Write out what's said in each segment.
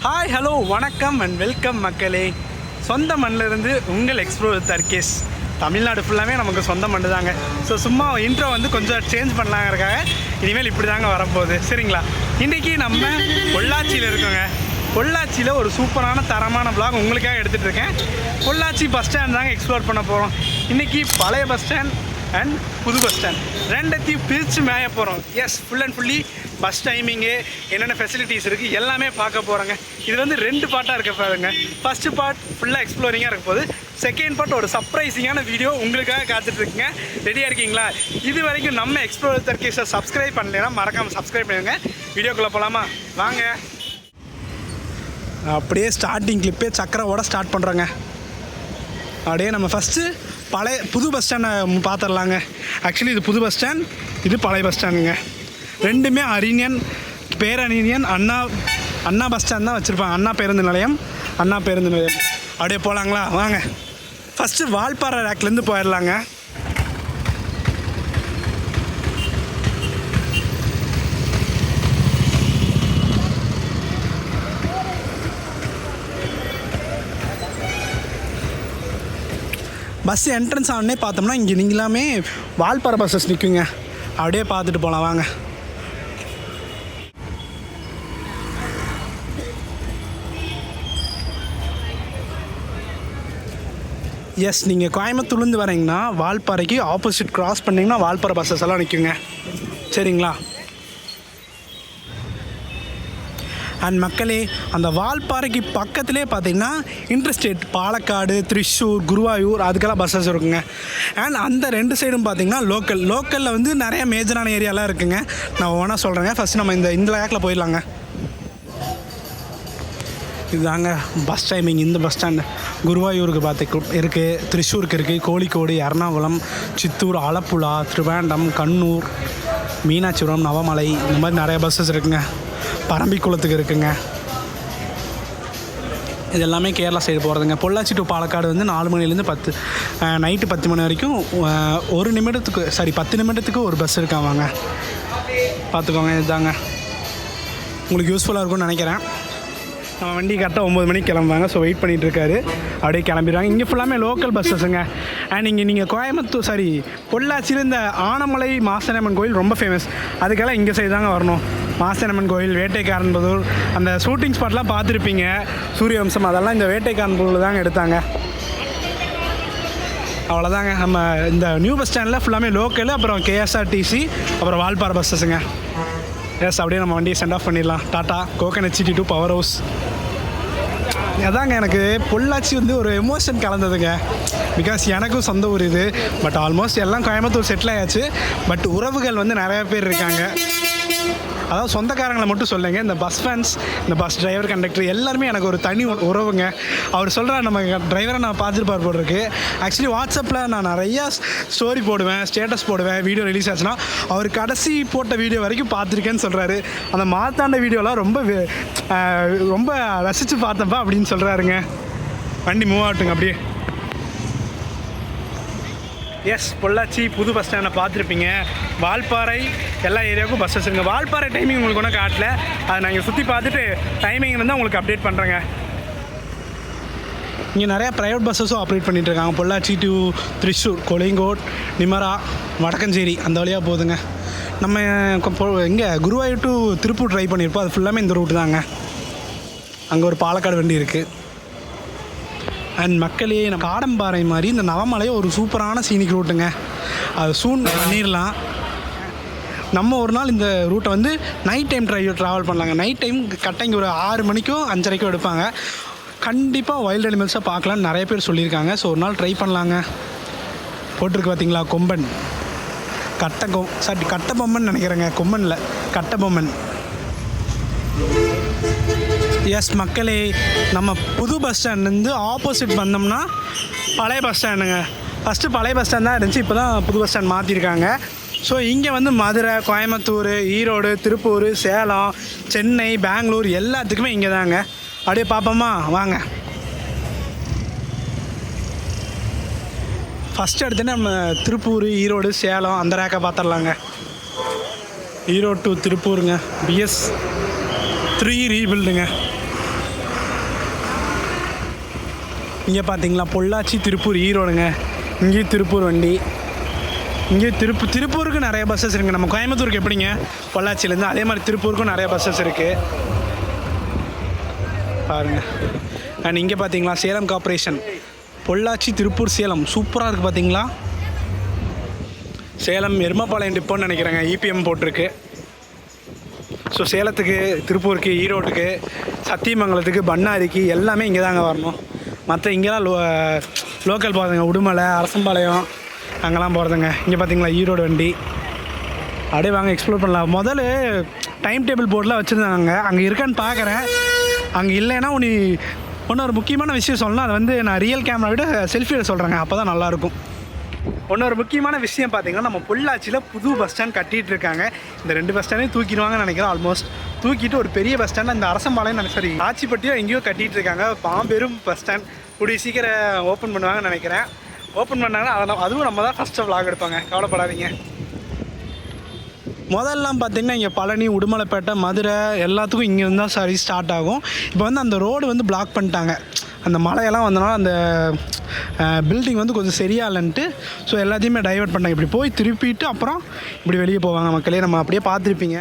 Hi hello வணக்கம் and welcome மக்களே. சொந்த மண்ணிலிருந்து உங்கள் எக்ஸ்ப்ளோர் தர்கேஷ். தமிழ்நாடு ஃபுல்லாமே நமக்கு சொந்த மண் தாங்க. ஸோ சும்மா இன்ட்ரோ வந்து கொஞ்சம் சேஞ்ச் பண்ணலாங்கிறக்காக இனிமேல் இப்படி தாங்க வரப்போகுது, சரிங்களா? இன்றைக்கி நம்ம பொள்ளாச்சியில் இருக்கோங்க. பொள்ளாச்சியில் ஒரு சூப்பரான தரமான vlog உங்களுக்காக எடுத்துகிட்டு இருக்கேன். பொள்ளாச்சி பஸ் ஸ்டாண்ட் தாங்க எக்ஸ்ப்ளோர் பண்ண போகிறோம். இன்றைக்கி பழைய பஸ் ஸ்டாண்ட் அண்ட் புது பஸ் ஸ்டாண்ட் ரெண்டத்தையும் பிரித்து மேய போகிறோம். Yes, full and fully bus timing என்னென்ன ஃபெசிலிட்டிஸ் இருக்குது எல்லாமே பார்க்க போகிறோங்க. இது வந்து 2 பார்ட்டாக இருக்க பாருங்க. ஃபஸ்ட்டு பார்ட் ஃபுல்லாக எக்ஸ்ப்ளோரிங்காக இருக்க போது, செகண்ட் பார்ட் ஒரு சர்ப்ரைசிங்கான வீடியோ உங்களுக்காக காத்துட்ருக்குங்க. ரெடியாக இருக்கீங்களா? இது வரைக்கும் நம்ம எக்ஸ்ப்ளோர் தர்கேஷை சப்ஸ்கிரைப் பண்ணலைன்னா மறக்காமல் சப்ஸ்கிரைப் பண்ணுங்க. வீடியோக்குள்ளே போகலாமா? வாங்க. அப்படியே ஸ்டார்டிங் கிளிப்பே சக்கரோட ஸ்டார்ட் பண்ணுறோங்க. அப்படியே நம்ம ஃபஸ்ட்டு புது பஸ் ஸ்டாண்டை பார்த்துடலாங்க. ஆக்சுவலி இது புது பஸ் ஸ்டாண்ட், இது பழைய பஸ் ஸ்டாண்டுங்க. ரெண்டுமே பேரறிஞன் அண்ணா பஸ் ஸ்டாண்ட் தான் வச்சுருப்பாங்க. அண்ணா பேருந்து நிலையம். அப்படியே போகலாங்களா? வாங்க. ஃபஸ்ட்டு வால்பாறை ரேக்லேருந்து போயிடலாங்க. பஸ் என்ட்ரன்ஸ் ஆனே பார்த்தோம்னா இங்கே நீங்களாமே வால்பாறை பஸ்ஸஸ் நிற்குங்க. அப்படியே பார்த்துட்டு போகலாம் வாங்க. எஸ், நீங்கள் கோயம்புத்தூர்லேருந்து வரீங்கன்னா வால்பாறைக்கு ஆப்போசிட் க்ராஸ் பண்ணிங்கன்னா வால்பாறை பஸ்ஸஸ் எல்லாம் நிற்குங்க, சரிங்களா? அண்ட் மக்களே, அந்த வால்பாறைக்கு பக்கத்துலேயே பார்த்தீங்கன்னா இன்டர்ஸ்டேட் பாலக்காடு, திரிச்சூர், குருவாயூர் அதுக்கெல்லாம் பஸ்ஸஸ் இருக்குங்க. அண்ட் அந்த 2 சைடும் பார்த்தீங்கன்னா லோக்கலில் வந்து நிறைய மேஜரான ஏரியாலாம் இருக்குங்க. நான் ஒவ்வொன்றா சொல்கிறேங்க. ஃபஸ்ட்டு நம்ம இந்த லேக்கில் போயிடலாங்க. இதுதாங்க பஸ் டைமிங். இந்த பஸ் ஸ்டாண்டு குருவாயூருக்கு இருக்குது, திரிச்சூருக்கு இருக்குது, கோழிக்கோடு, எர்ணாகுளம், சித்தூர், ஆலப்புழா, திருவேண்டம், கண்ணூர், மீனாட்சிபுரம், நவமலை, இந்த மாதிரி நிறைய பஸ்ஸஸ் இருக்குங்க. பரம்பிக்குளத்துக்கு இருக்குங்க. இது எல்லாமே கேரளா சைடு போகிறதுங்க. பொள்ளாச்சி டு பாலக்காடு வந்து 4 மணிலேருந்து நைட்டு 10 மணி வரைக்கும் 10 நிமிடத்துக்கு ஒரு பஸ் இருக்காங்க. பார்த்துக்கோங்க. இதுதாங்க உங்களுக்கு யூஸ்ஃபுல்லாக இருக்கும்னு நினைக்கிறேன். நம்ம வண்டி கரெக்டாக 9 மணிக்கு கிளம்புவாங்க. ஸோ வெயிட் பண்ணிகிட்டு இருக்காரு. அப்படியே கிளம்பிடுவாங்க. இங்கே ஃபுல்லாமே லோக்கல் பஸ்ஸஸுங்க. அண்ட் நீங்கள் பொள்ளாச்சியில் இந்த ஆனமலை மாசாணியம்மன் கோயில் ரொம்ப ஃபேமஸ். அதுக்கெல்லாம் இங்கே சைடு தாங்க வரணும். மாசாணியம்மன் கோயில், வேட்டைக்காரன்புதூர், அந்த ஷூட்டிங் ஸ்பாட்லாம் பார்த்துருப்பீங்க. சூரியவம்சம் அதெல்லாம் இந்த வேட்டைக்காரன்புதூரில் தாங்க எடுத்தாங்க. அவ்வளோதாங்க. நம்ம இந்த நியூ பஸ் ஸ்டாண்டில் ஃபுல்லாமே லோக்கலு, அப்புறம் கேஎஸ்ஆர்டிசி, அப்புறம் வால்பாறை பஸ்ஸஸுங்க. எஸ், அப்படியே நம்ம வண்டியை சென்ட் ஆஃப் பண்ணிடலாம். Tata coconut city to power house. அதாங்க, எனக்கு பொள்ளாச்சி வந்து ஒரு எமோஷன் கலந்ததுங்க. பிகாஸ் எனக்கும் சொந்த ஊர் இது. பட் ஆல்மோஸ்ட் எல்லாம் கோயம்புத்தூர் செட்டில் ஆயாச்சு. பட் உறவுகள் வந்து நிறையா பேர் இருக்காங்க. அதாவது சொந்தக்காரங்களை மட்டும் சொல்லுங்க. இந்த பஸ் ஃபேன்ஸ், இந்த பஸ் டிரைவர், கண்டக்டர் எல்லாருமே எனக்கு ஒரு தனி உறவுங்க. அவர் சொல்கிறார், நம்ம டிரைவரை நான் பார்த்துருப்பார் போட்டிருக்கு. ஆக்சுவலி வாட்ஸ்அப்பில் நான் நிறையா ஸ்டோரி போடுவேன், ஸ்டேட்டஸ் போடுவேன். வீடியோ ரிலீஸ் ஆச்சுன்னா அவர் கடைசி போட்ட வீடியோ வரைக்கும் பார்த்துருக்கேன்னு சொல்கிறாரு. அந்த மாத்தாண்ட வீடியோலாம் ரொம்ப ரசித்து பார்த்தப்பா அப்படின்னு சொல்கிறாருங்க. வண்டி மூவ் ஆகட்டுங்க அப்படியே. எஸ், பொள்ளாச்சி புது பஸ் ஸ்டாண்டை பார்த்துருப்பீங்க. வால்பாறை எல்லா ஏரியாவுக்கும் பஸ்ஸஸ் இருக்குங்க. வால்பாறை டைமிங் உங்களுக்கு ஒன்றும் காட்டல. அதை நாங்கள் சுற்றி பார்த்துட்டு டைமிங் வந்து உங்களுக்கு அப்டேட் பண்ணுறேங்க. இங்கே நிறையா ப்ரைவேட் பஸ்ஸஸும் ஆப்ரேட் பண்ணிகிட்டு இருக்காங்க. பொள்ளாச்சி டு திரிச்சூர், கொலிங்கோட், நிமரா, வடக்கஞ்சேரி அந்த வழியாக போகுதுங்க. நம்ம இங்கே குருவாயூர் டு திருப்பூர் ட்ரை பண்ணியிருப்போம். அது ஃபுல்லாமே இந்த ரூட்டு தாங்க. அங்கே ஒரு பாலக்காடு வண்டி இருக்குது. அண்ட் மக்களே, நம்ம காடம்பாறை மாதிரி இந்த நவமலையை ஒரு சூப்பரான சீனிக் ரூட்டுங்க. அது சூன் பண்ணிடலாம். நம்ம ஒரு நாள் இந்த ரூட்டை வந்து நைட் டைம் ட்ராவல் பண்ணலாங்க. நைட் டைம் கரெக்டாக இங்கே ஒரு 6 மணிக்கும் 5:30க்கும் எடுப்பாங்க. கண்டிப்பாக வைல்டு அனிமல்ஸாக பார்க்கலான்னு நிறைய பேர் சொல்லியிருக்காங்க. ஸோ ஒரு நாள் ட்ரை பண்ணலாங்க. போட்டிருக்கு பார்த்தீங்களா, கொம்பன், கட்டபொம்மன் நினைக்கிறேங்க. கொம்பனில் கட்டபொம்மன். எஸ் மக்களே, நம்ம புது பஸ் ஸ்டாண்ட்லேருந்து ஆப்போசிட் வந்தோம்னா பழைய பஸ் ஸ்டாண்டுங்க. ஃபஸ்ட்டு பழைய பஸ் ஸ்டாண்ட் தான் இருந்துச்சு. இப்போ தான் புது பஸ் ஸ்டாண்ட் மாற்றிருக்காங்க. ஸோ இங்கே வந்து மதுரை, கோயம்புத்தூர், ஈரோடு, திருப்பூர், சேலம், சென்னை, பெங்களூர் எல்லாத்துக்குமே இங்கே தாங்க. அப்படியே பார்ப்போமா? வாங்க. ஃபஸ்ட்டு எடுத்துகிட்டு நம்ம திருப்பூர், ஈரோடு, சேலம் அந்த ரேக்கை பார்த்துடலாங்க. ஈரோடு டு திருப்பூருங்க. BS3 ரீபில்டுங்க. இங்கே பார்த்தீங்களா பொள்ளாச்சி திருப்பூர் ஈரோடுங்க. இங்கேயும் திருப்பூர் வண்டி. இங்கே திருப்பூருக்கு நிறைய பஸ்ஸஸ் இருக்குங்க. நம்ம கோயம்புத்தூருக்கு எப்படிங்க பொள்ளாச்சியிலேருந்து, அதே மாதிரி திருப்பூருக்கும் நிறைய பஸ்ஸஸ் இருக்குது பாருங்கள். அண்ட் இங்கே பார்த்தீங்களா சேலம் கார்ப்பரேஷன் பொள்ளாச்சி திருப்பூர் சேலம் சூப்பராக இருக்குது பார்த்தீங்களா. சேலம் எருமப்பாளையம் டிப்போன்னு நினைக்கிறேங்க, இபிஎம் போட்டிருக்கு. ஸோ சேலத்துக்கு, திருப்பூருக்கு, ஈரோட்டுக்கு, சத்தியமங்கலத்துக்கு, பண்ணாரிக்கு எல்லாமே இங்கே தாங்க வரணும். மற்ற இங்கெல்லாம் லோக்கல் போகிறதுங்க, உடுமலை, அரசம்பாளையம் அங்கெல்லாம் போகிறதுங்க. இங்கே பார்த்தீங்களா ஈரோடு வண்டி. அப்படியே வாங்க எக்ஸ்ப்ளோர் பண்ணலாம். முதல்ல டைம் டேபிள் போர்டெலாம் வச்சுருந்தாங்க, அங்கே இருக்கான்னு பார்க்குறேன். அங்கே இல்லைன்னா ஒரு முக்கியமான விஷயம் சொல்லலாம். அது வந்து நான் ரியல் கேமரா விட செல்ஃபியில் சொல்கிறேங்க, அப்போ தான் நல்லாயிருக்கும். ஒரு முக்கியமான விஷயம் பார்த்தீங்கன்னா, நம்ம பொள்ளாச்சியில் புது பஸ் ஸ்டாண்ட் கட்டிகிட்டு இருக்காங்க. இந்த 2 பஸ் ஸ்டாண்டையும் தூக்கிடுவாங்கன்னு நினைக்கிறேன். ஆல்மோஸ்ட் தூக்கிட்டு ஒரு பெரிய பஸ் ஸ்டாண்ட் இந்த அரசம்பாளையம் சரி ஆச்சிப்பட்டியோ எங்கேயோ கட்டிகிட்டு இருக்காங்க. பாம்பெரும் பஸ் ஸ்டாண்ட் கூடிய சீக்கிரம் ஓப்பன் பண்ணுவாங்கன்னு நினைக்கிறேன். ஓப்பன் பண்ணாங்கன்னா அதுவும் நம்ம தான் ஃபஸ்ட்டு விளாக் எடுப்பாங்க, கவலைப்படாதீங்க. முதல்லாம் பார்த்திங்கன்னா இங்கே பழனி, உடுமலைப்பேட்டை, மதுரை எல்லாத்துக்கும் இங்கே இருந்தால் சர்வீஸ் ஸ்டார்ட் ஆகும். இப்போ வந்து அந்த ரோடு வந்து பிளாக் பண்ணிட்டாங்க. அந்த மழையெல்லாம் வந்தனால அந்த பில்டிங் வந்து கொஞ்சம் சரியாக இல்லைன்ட்டு ஸோ எல்லாத்தையுமே டைவர்ட் பண்ணாங்க. இப்படி போய் திருப்பிட்டு அப்புறம் இப்படி வெளியே போவாங்க மக்களே. நம்ம அப்படியே பார்த்துருப்பீங்க.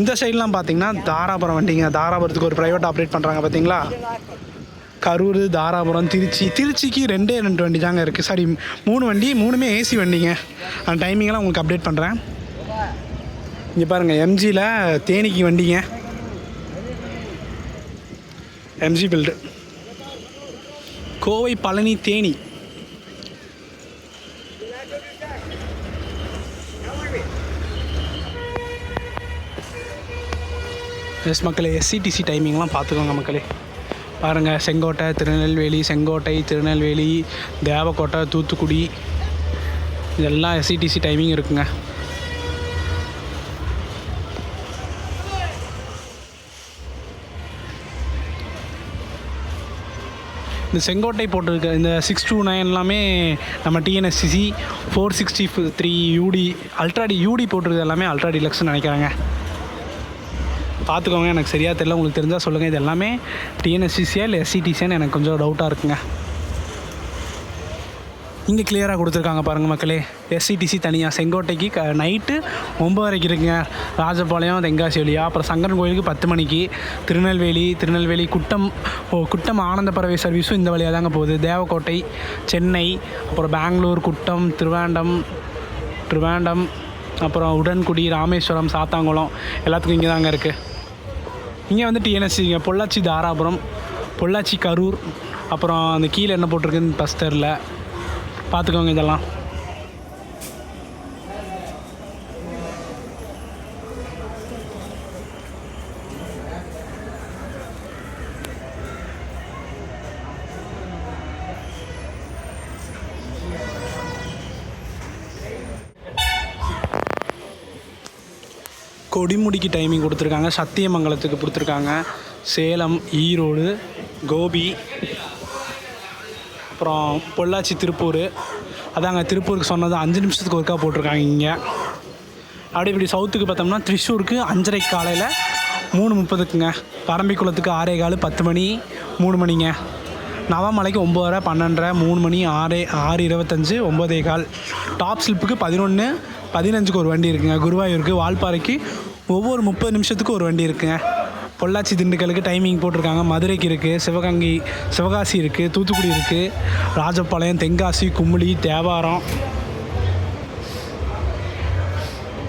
இந்த சைட்லாம் பார்த்திங்கன்னா தாராபுரம் வண்டிங்க. தாராபுரத்துக்கு ஒரு ப்ரைவேட் ஆப்ரேட் பண்ணுறாங்க பார்த்தீங்களா. கரூர், தாராபுரம், திருச்சிக்கு 2 வண்டி தாங்க இருக்குது. சாரி 3 வண்டி, 3மே ஏசி வண்டிங்க. அந்த டைமிங்கெல்லாம் உங்களுக்கு அப்டேட் பண்ணுறேன். இங்கே பாருங்கள் எம்ஜியில் தேனிக்கு வண்டிங்க, MG build. Kovai, Palani, Theni. Yes மக்களே, எஸ்சிடிசி டைமிங்லாம் பார்த்துக்கோங்க மக்களே. பாருங்கள் செங்கோட்டை, திருநெல்வேலி, செங்கோட்டை, திருநெல்வேலி, தேவக்கோட்டை, தூத்துக்குடி இதெல்லாம் எஸ்சிடிசி டைமிங் இருக்குங்க. இந்த செங்கோட்டை போட்டிருக்க இந்த 629 எல்லாமே நம்ம டிஎன்எஸ்சிசி 463 யூடி அல்ட்ராடி யூடி போட்டிருக்கிறது எல்லாமே அல்ட்ரா டிலக்ஸ்னு நினைக்கிறாங்க. பார்த்துக்கோங்க, எனக்கு சரியாக தெரியல, உங்களுக்கு தெரிஞ்சால் சொல்லுங்கள். இது எல்லாமே டிஎன்எஸ்சிசியா இல்லை எஸ்சிடிசியான்னு எனக்கு கொஞ்சம் டவுட்டாக இருக்குங்க. இங்கே கிளியராக கொடுத்துருக்காங்க பாருங்கள் மக்களே. எஸ்சிடிசி தனியாக செங்கோட்டைக்கு நைட்டு 9 வரைக்கும் இருக்குங்க. ராஜபாளையம், தென்காசி வழியா. அப்புறம் சங்கரன் கோயிலுக்கு 10 மணிக்கு. திருநெல்வேலி குட்டம் ஆனந்த பறவை சர்வீஸும் இந்த வழியாக தாங்க போகுது. தேவக்கோட்டை, சென்னை, அப்புறம் பெங்களூர், குட்டம், திருவேண்டம், அப்புறம் உடன்குடி, ராமேஸ்வரம், சாத்தாங்குளம் எல்லாத்துக்கும் இங்கே தாங்க இருக்குது. இங்கே வந்து டிஎன்எஸ்சிங்க. பொள்ளாச்சி, தாராபுரம், பொள்ளாச்சி, கரூர், அப்புறம் அந்த கீழே என்ன போட்டிருக்குன்னு பஸ் தெரில, பார்த்துக்கோங்க இதெல்லாம். கொடிமுடிக்கு டைமிங் கொடுத்துருக்காங்க, சத்தியமங்கலத்துக்கு கொடுத்துருக்காங்க, சேலம், ஈரோடு, கோபி, அப்புறம் பொள்ளாச்சி, திருப்பூர். அதாங்க திருப்பூருக்கு சொன்னது 5 நிமிஷத்துக்கு ஒருக்கா போட்டிருக்காங்க இங்கே. அப்படி இப்படி சவுத்துக்கு பார்த்தோம்னா த்ரிஷூருக்கு 5:30 காலையில் 3:30க்குங்க. பரம்பிக்குளத்துக்கு 6:15 10 மணி 3 மணிங்க. நவமலைக்கு 9:30 12:30 3 மணி 6:25 9:15. டாப் ஸ்லிப்புக்கு 11:15க்கு ஒரு வண்டி இருக்குங்க. குருவாயூருக்கு, வால்பாறைக்கு ஒவ்வொரு 30 நிமிஷத்துக்கு ஒரு வண்டி இருக்குங்க. பொள்ளாச்சி, திண்டுக்கலுக்கு டைமிங் போட்டிருக்காங்க. மதுரைக்கு இருக்குது, சிவகாசி இருக்குது, தூத்துக்குடி இருக்குது, ராஜபாளையம், தென்காசி, குமுளி, தேவாரம்,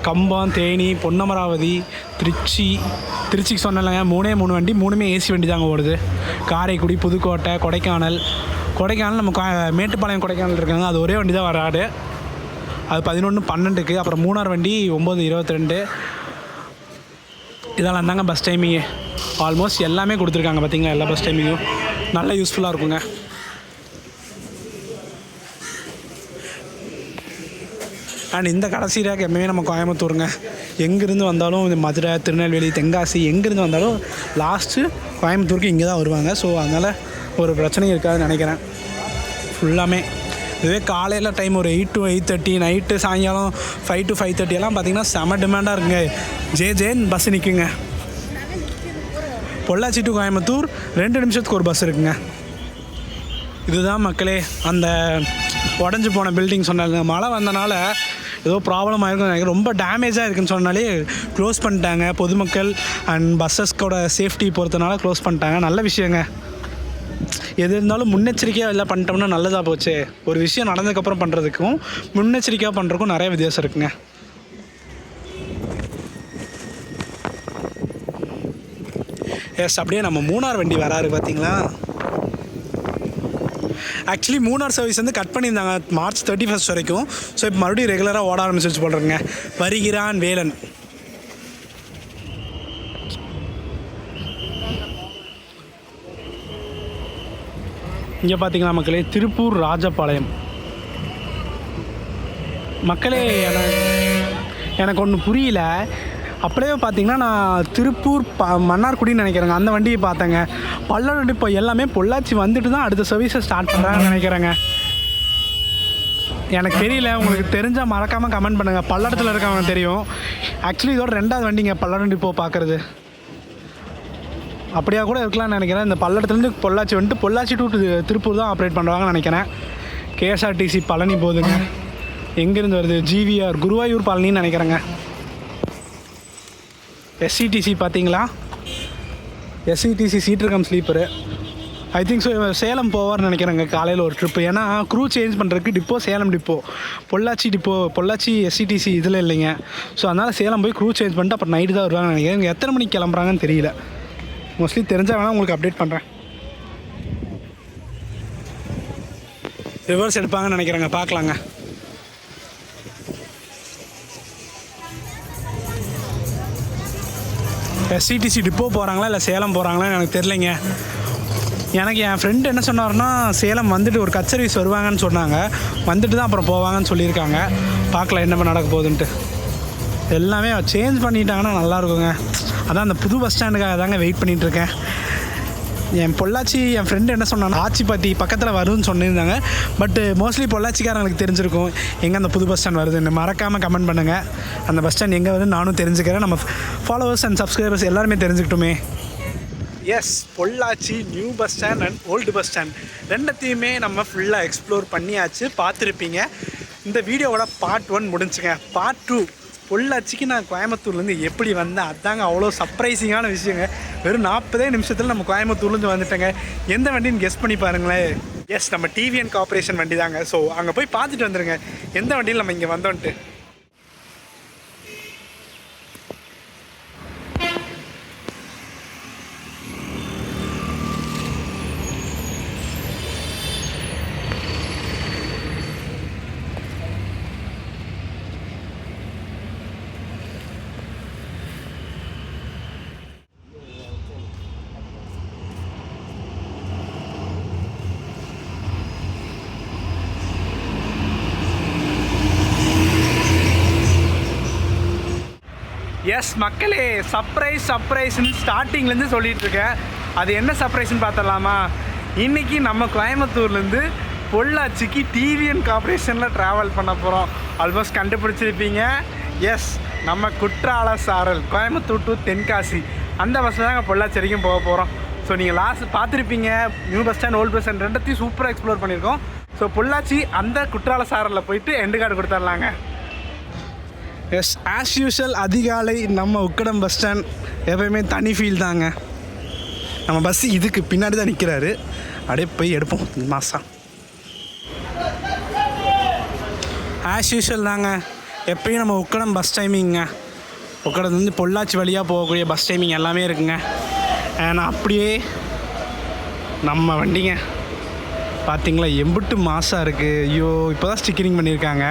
கம்பம், தேனி, பொன்னமராவதி, திருச்சிக்கு சொன்னலைங்க. 3 வண்டி, 3மே ஏசி வண்டி தாங்க ஓடுது. காரைக்குடி, புதுக்கோட்டை, கொடைக்கானல் நம்ம மேட்டுப்பாளையம் கொடைக்கானல் இருக்காங்க, அது ஒரே வண்டி தான் வராது, அது 11:12க்கு. அப்புறம் மூணார் வண்டி 9:22. இதெல்லாம் தாங்க பஸ் டைமிங்கு. ஆல்மோஸ்ட் எல்லாமே கொடுத்துருக்காங்க பார்த்தீங்களா. எல்லா பஸ் டைமிங்கும் நல்லா யூஸ்ஃபுல்லாக இருக்குங்க. அண்ட் இந்த கடைசி ரேக் எப்பவுமே நம்ம கோயம்புத்தூருங்க. எங்கேருந்து வந்தாலும் இந்த மதுரை, திருநெல்வேலி, தென்காசி எங்கேருந்து வந்தாலும் லாஸ்ட்டு கோயம்புத்தூருக்கு இங்கே தான் வருவாங்க. ஸோ அதனால் ஒரு பிரச்சனையும் இருக்காதுன்னு நினைக்கிறேன். ஃபுல்லாமே இதுவே காலையில் டைம் ஒரு 8 to 8:30, நைட்டு சாயங்காலம் 5 to 5:30 எல்லாம் பார்த்திங்கன்னா செம டிமாண்டாக இருக்குங்க. ஜேன்னு பஸ் நிற்குங்க. பொள்ளாச்சி டு கோயம்புத்தூர் 2 நிமிஷத்துக்கு ஒரு பஸ் இருக்குங்க. இதுதான் மக்களே அந்த உடஞ்சி போன பில்டிங் சொன்னாங்க. மழை வந்தனால ஏதோ ப்ராப்ளம் ஆகிருக்கும், ரொம்ப டேமேஜாக இருக்குன்னு சொன்னாலே க்ளோஸ் பண்ணிட்டாங்க. பொதுமக்கள் அண்ட் பஸ்ஸஸ்கோட சேஃப்டி பொறுத்தனால க்ளோஸ் பண்ணிட்டாங்க. நல்ல விஷயங்க. எது இருந்தாலும் முன்னெச்சரிக்கையாக எல்லாம் பண்ணிட்டோம்னா நல்லதாக போச்சு. ஒரு விஷயம் நடந்ததுக்கப்புறம் பண்ணுறதுக்கும் முன்னெச்சரிக்கையாக பண்ணுறதுக்கும் நிறைய வித்தியாசம் இருக்குங்க. எஸ், அப்படியே நம்ம மூணார் வண்டி வராரு பார்த்தீங்களா. ஆக்சுவலி மூணார் சர்வீஸ் வந்து கட் பண்ணியிருந்தாங்க மார்ச் 31 வரைக்கும். ஸோ இப்போ மறுபடியும் ரெகுலராக ஓட ஆரம்பிச்சு போடுறேங்க. வருகிறான் வேலன். இங்கே பார்த்தீங்களா மக்களே, திருப்பூர் ராஜபாளையம். மக்களே, எனக்கு ஒன்று புரியல. அப்படியே பார்த்தீங்கன்னா நான் திருப்பூர் மன்னார்குடின்னு நினைக்கிறேங்க, அந்த வண்டியை பார்த்தேங்க. பல்லடம் இப்போ எல்லாமே பொள்ளாச்சி வந்துட்டு தான் அடுத்த சர்வீஸை ஸ்டார்ட் பண்ணுறாங்கன்னு நினைக்கிறேங்க. எனக்கு தெரியல, உங்களுக்கு தெரிஞ்சால் மறக்காமல் கமெண்ட் பண்ணுங்கள். பல்லடத்தில் இருக்கவங்க தெரியும். ஆக்சுவலி இதோட 2வது வண்டிங்க பல்லடம் டிப்போ பார்க்குறது. அப்படியா கூட இருக்கலாம்னு நினைக்கிறேன். இந்த பல்லடத்துலேருந்து பொள்ளாச்சி வந்துட்டு பொள்ளாச்சி டு திருப்பூர் தான் ஆப்ரேட் பண்ணுவாங்கன்னு நினைக்கிறேன். கேஎஸ்ஆர்டிசி பழனி போகுதுங்க. எங்கேருந்து வருது? ஜிவிஆர் குருவாயூர் பழனின்னு நினைக்கிறேங்க. எஸ்சிடிசி பார்த்தீங்களா, SETC seater cum sleeper. I think so Salem போவார்னு நினைக்கிறேங்க காலையில் ஒரு ட்ரிப்பு. ஏன்னா க்ரூ சேஞ்ச் பண்ணுறதுக்கு depot Salem depot, Pollachi depot, Pollachi SETC இதில் இல்லைங்க. ஸோ அதனால் சேலம் போய் க்ரூ சேஞ்ச் பண்ணிட்டு அப்புறம் நைட்டு தான் வருவாங்கன்னு நினைக்கிறேன். இங்கே எத்தனை மணிக்கு கிளம்புறாங்கன்னு தெரியல. மோஸ்ட்லி தெரிஞ்சால் வேணால் உங்களுக்கு அப்டேட் பண்ணுறேன். ரிவர்ஸ் எடுப்பாங்கன்னு நினைக்கிறேங்க, பார்க்கலாங்க. எஸ்சிடிசி டிப்போ போகிறாங்களா இல்லை சேலம் போகிறாங்களான்னு எனக்கு தெரிலைங்க. எனக்கு என் ஃப்ரெண்டு என்ன சொன்னார்னா சேலம் வந்துட்டு ஒரு கட் சர்வீஸ் வருவாங்கன்னு சொன்னாங்க. வந்துட்டு தான் அப்புறம் போவாங்கன்னு சொல்லியிருக்காங்க. பார்க்கலாம் என்ன நடக்க போகுதுன்ட்டு. எல்லாமே சேஞ்ச் பண்ணிட்டாங்கன்னா நல்லாயிருக்குங்க. அதான் அந்த புது பஸ் ஸ்டாண்டுக்காக தாங்க வெயிட் பண்ணிகிட்ருக்கேன். என் பொள்ளாச்சி என் ஃப்ரெண்டு என்ன சொன்னான்னா ஆச்சிப்பட்டி பக்கத்தில் வரும்னு சொல்லியிருந்தாங்க. பட்டு மோஸ்ட்லி பொள்ளாச்சிக்காரங்களுக்கு தெரிஞ்சிருக்கும் எங்கே அந்த புது பஸ் ஸ்டாண்ட் வருதுன்னு. மறக்காமல் கமெண்ட் பண்ணுங்கள். அந்த பஸ் ஸ்டாண்ட் எங்கே வருதுன்னு நானும் தெரிஞ்சுக்கிறேன். நம்ம ஃபாலோவர்ஸ் அண்ட் சப்ஸ்கிரைபர்ஸ் எல்லாருமே தெரிஞ்சுக்கிட்டுமே. Yes, Pollachi new bus stand and old bus stand ரெண்டத்தையுமே நம்ம ஃபுல்லாக எக்ஸ்ப்ளோர் பண்ணியாச்சு, பார்த்துருப்பீங்க. இந்த வீடியோவோட பார்ட் 1 முடிஞ்சுங்க. பார்ட் 2 பொள்ளாச்சிக்கு நான் கோயம்புத்தூர்லேருந்து எப்படி வந்தேன், அதாங்க அவ்வளோ சர்ப்ரைசிங்கான விஷயங்க. வெறும் 40 நிமிஷத்தில் நம்ம கோயம்புத்தூர்லேருந்து வந்துட்டேங்க. எந்த வண்டின்னு கெஸ் பண்ணி பாருங்களேன். எஸ், நம்ம டிவிஎன் கார்பரேஷன் வண்டி தாங்க. ஸோ அங்கே போய் பார்த்துட்டு வந்துடுங்க எந்த வண்டியில் நம்ம இங்கே வந்தோன்ட்டு. எஸ் மக்களே, சர்ப்ரைஸ்ன்னு ஸ்டார்டிங்லேருந்து சொல்லிகிட்ருக்கேன். அது என்ன சர்ப்ரைஸ்ன்னு பார்த்துடலாமா? இன்றைக்கி நம்ம கோயம்புத்தூர்லேருந்து பொள்ளாச்சிக்கு டிவிஎன் கார்பரேஷனில் ட்ராவல் பண்ண போகிறோம். ஆல்மோஸ்ட் கண்டுபிடிச்சிருப்பீங்க. எஸ், நம்ம குற்றால சாரல் கோயம்புத்தூர் டு தென்காசி அந்த பஸ்ஸில் தாங்க பொள்ளாச்சி வரைக்கும் போக போகிறோம். ஸோ நீங்கள் லாஸ்ட் பார்த்துருப்பீங்க, new bus stand old bus stand ரெண்டத்தையும் சூப்பராக எக்ஸ்ப்ளோர் பண்ணியிருக்கோம். ஸோ பொள்ளாச்சி அந்த குற்றால சாரலில் போயிட்டு எண்டு கார்டு கொடுத்துடலாங்க. எஸ், ஆஸ் யூஷுவல் அதிகாலை நம்ம உக்கடம் பஸ் ஸ்டாண்ட் எப்போயுமே தனி ஃபீல் தாங்க. நம்ம பஸ்ஸு இதுக்கு பின்னாடி தான் நிற்கிறாரு. அப்படியே போய் எடுப்போம் மாதம். ஆஸ் யூஷுவல் தாங்க, எப்பயும் நம்ம உக்கடம் பஸ் டைமிங்க. உக்கடத்துலேருந்து பொள்ளாச்சி வழியாக போகக்கூடிய பஸ் டைமிங் எல்லாமே இருக்குங்க. ஆனால் அப்படியே நம்ம வண்டிங்க பார்த்திங்களா எம்பிட்டு மாதம் இருக்குது. ஐயோ, இப்போ தான் ஸ்டிக்கரிங் பண்ணியிருக்காங்க.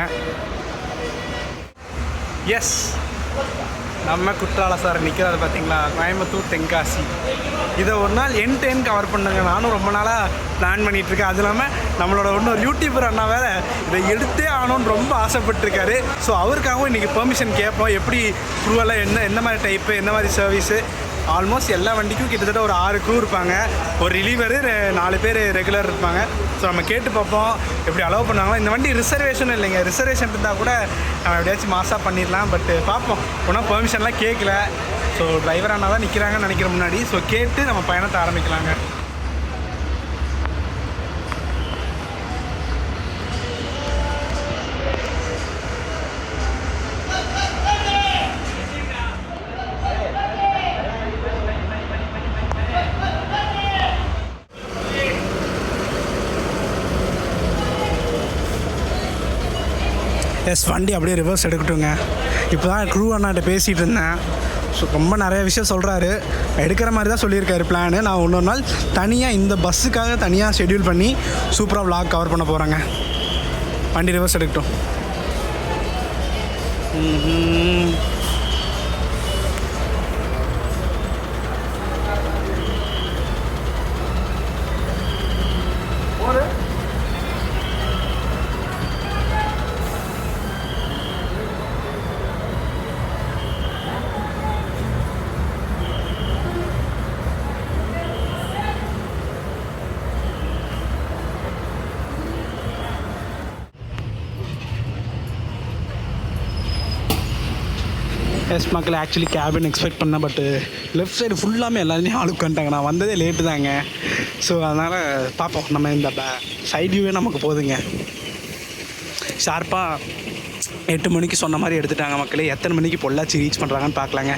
எஸ், நம்ம குற்றால சார் நிற்கிறாரு பார்த்தீங்களா, கோயம்புத்தூர் தென்காசி. இதை ஒரு நாள் என் கவர் பண்ணுங்க. நானும் ரொம்ப நாளாக பிளான் பண்ணிகிட்ருக்கேன். அது இல்லாமல் நம்மளோட இன்னொரு யூடியூபர் அண்ணா வேறு இதை எடுத்தே ஆகணும்னு ரொம்ப ஆசைப்பட்டுருக்காரு. ஸோ அவருக்காகவும் இன்றைக்கி பெர்மிஷன் கேட்போம். எப்படி க்ரூவெல்லாம் என்ன மாதிரி டைப்பு, என்ன மாதிரி சர்வீஸு. ஆல்மோஸ்ட் எல்லா வண்டிக்கும் கிட்டத்தட்ட ஒரு 6 க்ரூ இருப்பாங்க. ஒரு ரிலீவரு 4 பேர் ரெகுலர் இருப்பாங்க. ஸோ நம்ம கேட்டு பார்ப்போம் எப்படி அலோவ் பண்ணுவாங்களோ. இந்த வண்டி ரிசர்வேஷன் இல்லைங்க, ரிசர்வேஷன் இருந்தால் கூட நம்ம எப்படியாச்சும் மாசாக பண்ணிடலாம். பட் பார்ப்போம், ஒன்றும் பெர்மிஷன்லாம் கேட்கல. ஸோ டிரைவர் அண்ணா தான் நிற்கிறாங்கன்னு நினைக்கிற முன்னாடி. ஸோ கேட்டு நம்ம பயணத்தை ஆரம்பிக்கலாங்க. எஸ், வண்டி அப்படியே ரிவர்ஸ் எடுக்கட்டுங்க. இப்போ தான் க்ரூ அண்ணாட்ட பேசிகிட்டு இருந்தேன். ஸோ ரொம்ப நிறைய விஷயம் சொல்கிறாரு. எடுக்கிற மாதிரி தான் சொல்லியிருக்காரு பிளானு. நான் இன்னொரு நாள் தனியாக இந்த பஸ்ஸுக்காக தனியாக ஷெட்யூல் பண்ணி சூப்பராக vlog கவர் பண்ண போகிறேங்க. வண்டி ரிவர்ஸ் எடுக்கட்டும். எஸ் மக்கள், ஆக்சுவலி கேபின் எக்ஸ்பெக்ட் பண்ணேன். பட்டு லெஃப்ட் சைடு ஃபுல்லாமே எல்லாருமே ஆள் உட்காந்துட்டாங்க. நான் வந்ததே லேட்டு தாங்க. ஸோ அதனால் பார்ப்போம். நம்ம இந்த சைட் வியூவே நமக்கு போதுங்க. ஷார்ப்பாக 8 மணிக்கு சொன்ன மாதிரி எடுத்துட்டாங்க மக்களே. எத்தனை மணிக்கு பொள்ளாச்சி ரீச் பண்ணுறாங்கன்னு பார்க்கலாங்க.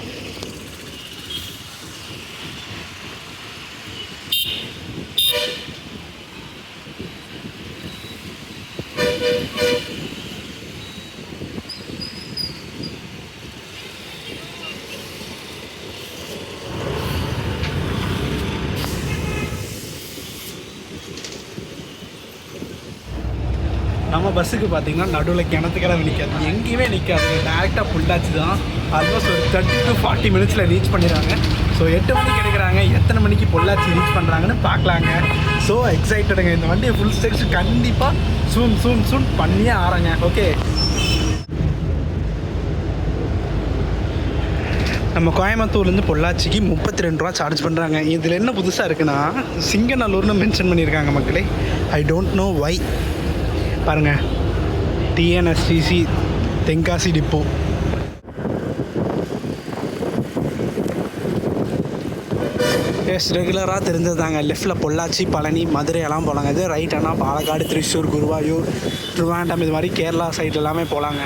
நம்ம பஸ்ஸுக்கு பார்த்தீங்கன்னா நடுவில் கிணத்துக்கெல்லாம் நிற்காது, எங்கேயுமே நிற்காது. டேரெக்டாக பொள்ளாச்சி தான். ஆல்மோஸ்ட் ஒரு 30 to 40 மினிட்ஸில் ரீச் பண்ணிடுறாங்க. ஸோ 8 மணிக்கு எடுக்கிறாங்க. எத்தனை மணிக்கு பொள்ளாச்சி ரீச் பண்ணுறாங்கன்னு பார்க்கலாங்க. ஸோ எக்ஸைட்டடுங்க. இந்த வண்டியை ஃபுல் ஸ்டெக்ஸ் கண்டிப்பாக சூன் பண்ணியே ஆறாங்க. ஓகே, நம்ம கோயம்புத்தூர்லேருந்து பொள்ளாச்சிக்கு 32 ரூபா சார்ஜ் பண்ணுறாங்க. இதில் என்ன புதுசாக இருக்குன்னா, சிங்கநல்லூர்னு மென்ஷன் பண்ணியிருக்காங்க மக்களே. I don't know why. பாருங்கள், டிஎன்எஸ்டிசி தென்காசி டிப்போ. எஸ், ரெகுலராக தெரிஞ்சதாங்க. லெஃப்ட்டில் பொள்ளாச்சி, பழனி, மதுரை எல்லாம் போகலாங்க. இது ரைட் ஆனால் பாலக்காடு, திருச்சூர், குருவாயூர், திருவாண்டம், இது மாதிரி கேரளா சைடு எல்லாமே போகலாங்க.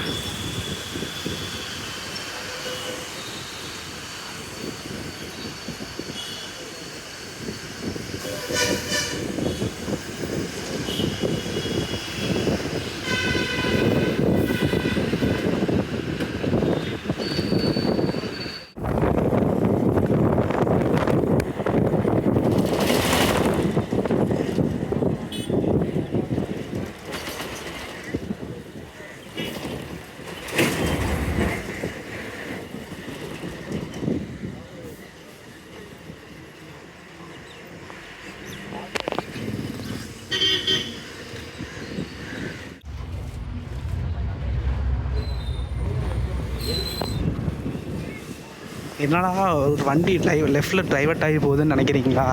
என்னடா ஒரு வண்டி லெஃப்ட்டில் டைவர்ட் ஆகி போகுதுன்னு நினைக்கிறீங்களா?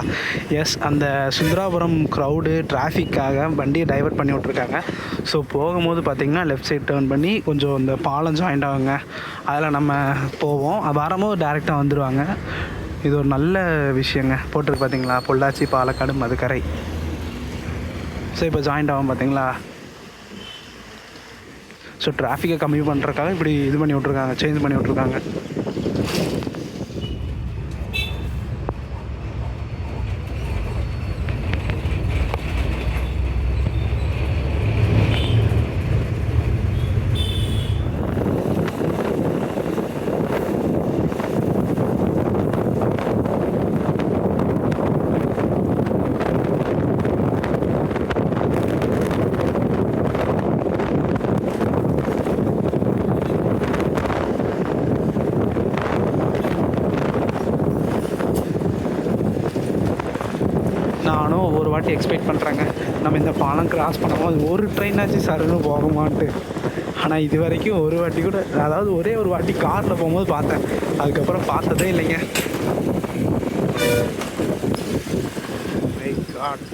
எஸ், அந்த சுந்தராபுரம் க்ரௌடு டிராஃபிக்காக வண்டியை டைவர்ட் பண்ணி விட்ருக்காங்க. ஸோ போகும்போது பார்த்திங்கன்னா லெஃப்ட் சைட் டேர்ன் பண்ணி கொஞ்சம் இந்த பாலம் ஜாயிண்ட் ஆகுங்க. அதில் நம்ம போவோம். வரும்போது டேரெக்டாக வந்துடுவாங்க. இது ஒரு நல்ல விஷயங்க. போட்டிருக்கு பார்த்தீங்களா, பொள்ளாச்சி, பாலக்காடு, மதுக்கரை. ஸோ இப்போ ஜாயிண்ட் ஆகும் பார்த்தீங்களா. ஸோ டிராஃபிக்கை கம்மி பண்ணுறதுக்காக இப்படி இது பண்ணி விட்ருக்காங்க, சேஞ்ச் பண்ணி விட்ருக்காங்க. நானும் ஒவ்வொரு வாட்டி எக்ஸ்பெக்ட் பண்ணுறேங்க, நம்ம இந்த பாலம் கிராஸ் பண்ணும்போது ஒரு ட்ரெயினாச்சு சருன்னு போகுமான்ட்டு. ஆனால் இது வரைக்கும் ஒரு வாட்டி கூட, அதாவது ஒரே ஒரு வாட்டி காரில் போகும்போது பார்த்தேன். அதுக்கப்புறம் பார்த்ததே இல்லைங்க. My God.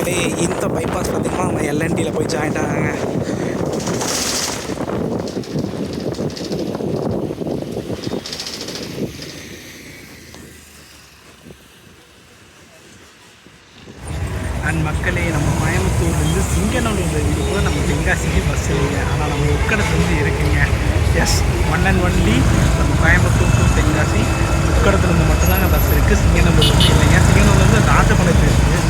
மக்களே, இந்த பைபாஸ் பார்த்திங்கன்னா நம்ம எல்என்டியில் போய் ஜாயின்ட் ஆகாங்க. அண்ட் மக்களே, நம்ம கோயம்புத்தூர்லேருந்து சிங்கநல்லூர் இது கூட நம்ம தென்காசிக்கு பஸ் இல்லைங்க. ஆனால் நம்ம உக்கடத்துலேருந்து இருக்குங்க. எஸ், ஒன் அண்ட் ஒன்லி நம்ம கோயம்புத்தூர் டு தென்காசி உக்கடத்துலேருந்து மட்டும்தாங்க பஸ் இருக்குது. சிங்கநல்லூர் இல்லைங்க. சிங்கநல்லூர்லேருந்து ராஜபாளையத்துக்கு இருக்குது.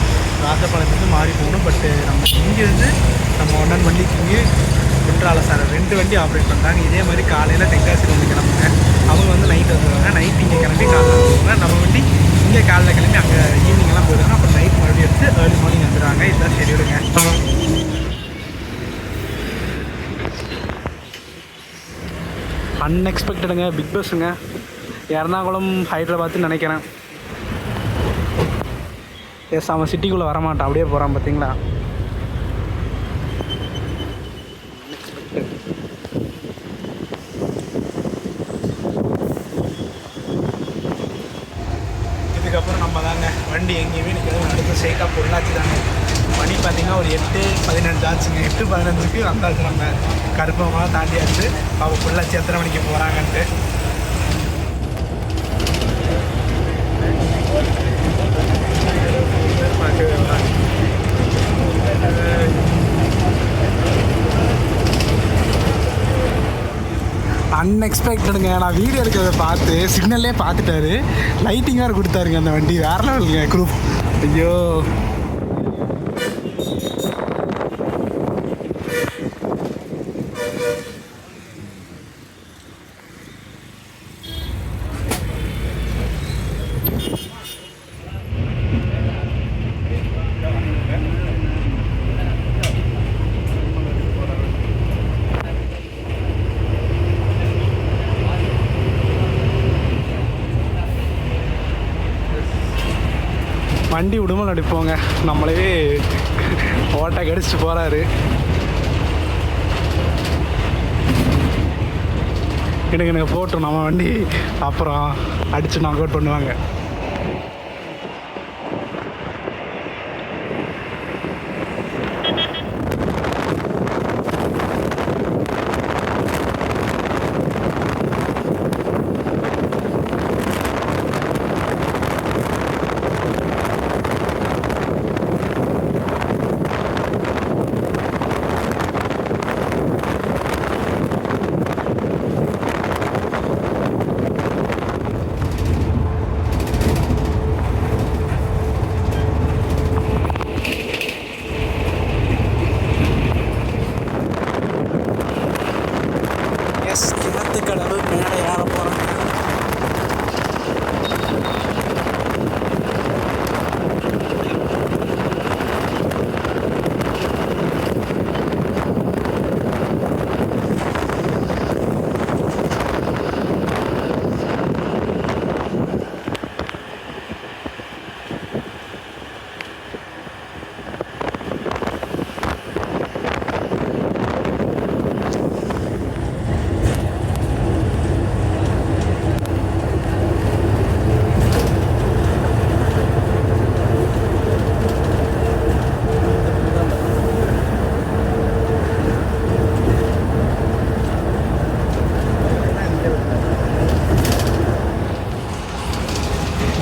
ராஜபாளையத்துக்கு மாறி போகணும். பட்டு நம்ம இங்கேருந்து நம்ம ஒன் அண்ட் ஒன்லிக்கு குற்றால சார் 2 வண்டி ஆப்ரேட் பண்ணுறாங்க. இதே மாதிரி காலையில் தென்காசியில் வந்து கிளம்புங்க. அவங்க வந்து நைட் வந்துடுவாங்க. நைட் இங்கே கிளம்பி காலையில் வந்துடுவாங்க. நம்ம வண்டி இங்கே காலைல கிளம்பி அங்கே ஈவினிங்லாம் போயிடுவாங்க. அப்புறம் நைட் மறுபடியும் எடுத்து ஏர்லி மார்னிங் வந்துடுவாங்க. இதுதான் ஷெடியூலுங்க. அன்எக்ஸ்பெக்டடுங்க, பிக் பஸ்ஸுங்க. எர்ணாகுளம் ஹைதராபாத்துன்னு நினைக்கிறேன். எஸ், அவன் சிட்டிக்குள்ளே வரமாட்டான், அப்படியே போகிறான் பார்த்தீங்களா. இதுக்கப்புறம் நம்ம தாங்க வண்டி எங்கேயுமே நிற்கிறது. அடுத்த ஸ்ட்ரைட்டாக பொள்ளாச்சி தாங்க. மணி பார்த்திங்கன்னா ஒரு 8:15 ஆச்சுங்க. 8:15க்கு வந்தாச்சு. நம்ம கருப்பமாக தாண்டியாச்சு. அவங்க பொள்ளாச்சி எத்தனை மணிக்கு போகிறாங்கன்ட்டு. அன்எக்ஸ்பெக்டடுங்க. நான் வீடியோ எடுக்கிறத பார்த்து சிக்னல்லே பார்த்துட்டாரு. லைட்டிங் வேறு கொடுத்தாருங்க அந்த வண்டி. வேறு லெவலுங்க குரூப். ஐயோ, வண்டி விடுமல் அடிப்போங்க. நம்மளே ஓட்டை கடிச்சிட்டு போகிறாரு. எனக்கு போட்டோம் நம்ம வண்டி, அப்புறம் அடித்து நாக் அவுட் பண்ணுவாங்க. கிணத்துக்கடவு மேலே ஏற போகிறாங்க.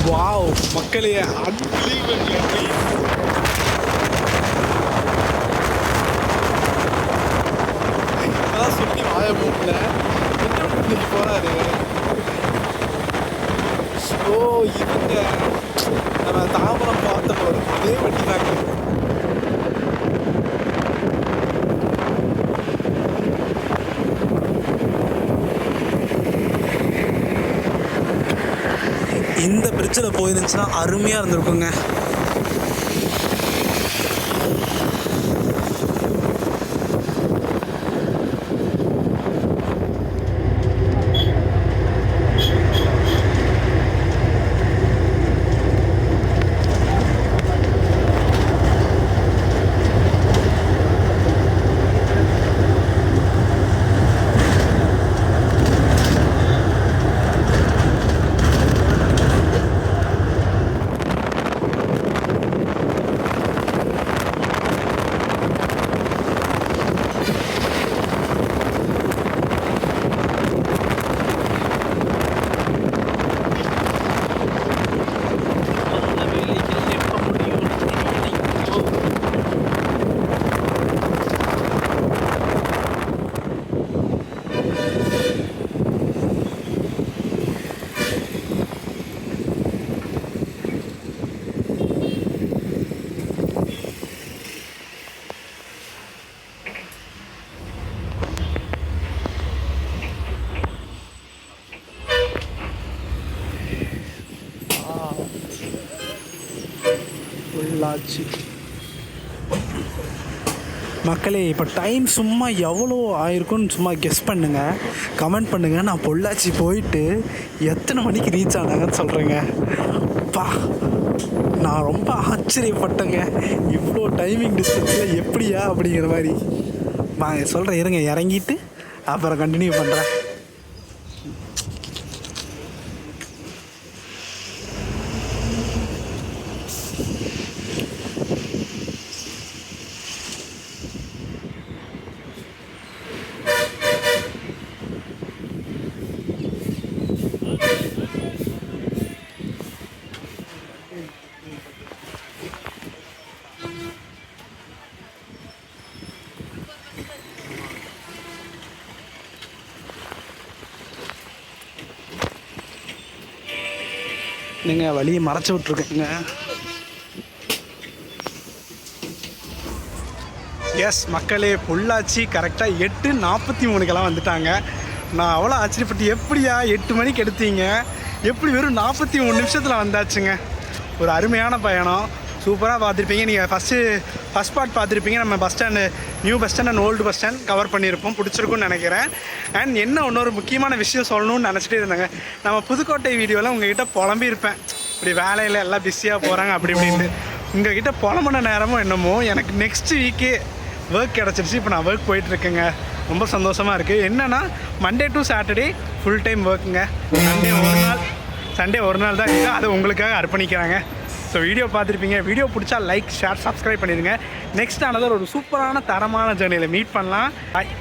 வாவ் மக்களே, அன்பிலீவபிள். அதான் சொல்லி வாய போகல. இன்னைக்கு போறாரு. ஓ, இவங்க நம்ம தாம்பரம் பார்த்த போகிற அதே வண்டி தாங்க. இந்த பிரிட்ஜில் போயிருந்துச்சுன்னா அருமையாக இருந்திருக்குங்க. பொள்ளாச்சி. மக்களே இப்போ டைம் சும்மா எவ்வளோ ஆயிருக்குன்னு சும்மா கெஸ் பண்ணுங்கள், கமெண்ட் பண்ணுங்கள். நான் பொள்ளாச்சி போயிட்டு எத்தனை மணிக்கு ரீச் ஆனாங்கன்னு சொல்கிறேங்க. பா, நான் ரொம்ப ஆச்சரியப்பட்டேங்க. இவ்வளோ டைமிங் டிஸ்டன்ஸில் எப்படியா அப்படிங்கிற மாதிரி. வாங்க சொல்கிறேன், இருங்க இறங்கிட்டு அப்புறம் கண்டினியூ பண்ணுறேன். நீங்கள் வழியை மறைச்சி விட்ருக்கேங்க. எஸ் மக்களே, பொள்ளாச்சி கரெக்டாக 8:43 வந்துட்டாங்க. நான் அவ்வளோ ஆச்சரியப்பட்டு, எப்படியா 8 மணிக்கு எடுத்தீங்க, எப்படி வெறும் 43 நிமிஷத்தில் வந்தாச்சுங்க. ஒரு அருமையான பயணம், சூப்பராக பார்த்துருப்பீங்க. நீங்கள் ஃபஸ்ட் பார்ட் பார்த்துருப்பீங்க. நம்ம bus stand, new bus stand and old bus stand cover பண்ணியிருப்போம். பிடிச்சிருக்குன்னு நினைக்கிறேன். அண்ட் என்ன இன்னொரு முக்கியமான விஷயம் சொல்லணும்னு நினச்சிட்டே இருந்தாங்க. நம்ம புதுக்கோட்டை வீடியோவில் உங்கள்கிட்ட புலம்பியிருப்பேன், இப்படி வேலையில் எல்லாம் பிஸியாக போகிறாங்க அப்படி இப்படின்ட்டு. உங்கள்கிட்ட புலம்புன நேரமும் என்னமோ எனக்கு நெக்ஸ்ட் வீக்கே ஒர்க் கிடச்சிருச்சு. இப்போ நான் ஒர்க் போயிட்டுருக்கேங்க. ரொம்ப சந்தோஷமாக இருக்குது. என்னென்னா Monday to Saturday full time ஒர்க்குங்க. சண்டே ஒரு நாள் தான் இருக்குது. அது உங்களுக்காக அர்ப்பணிக்கிறாங்க. ஸோ வீடியோ பார்த்துருப்பீங்க. வீடியோ பிடிச்சா லைக், ஷேர், சப்ஸ்கிரைப் பண்ணிடுங்க. நெக்ஸ்ட் ஆனது ஒரு சூப்பரான தரமான ஜேர்னியில் மீட் பண்ணலாம். பாய்.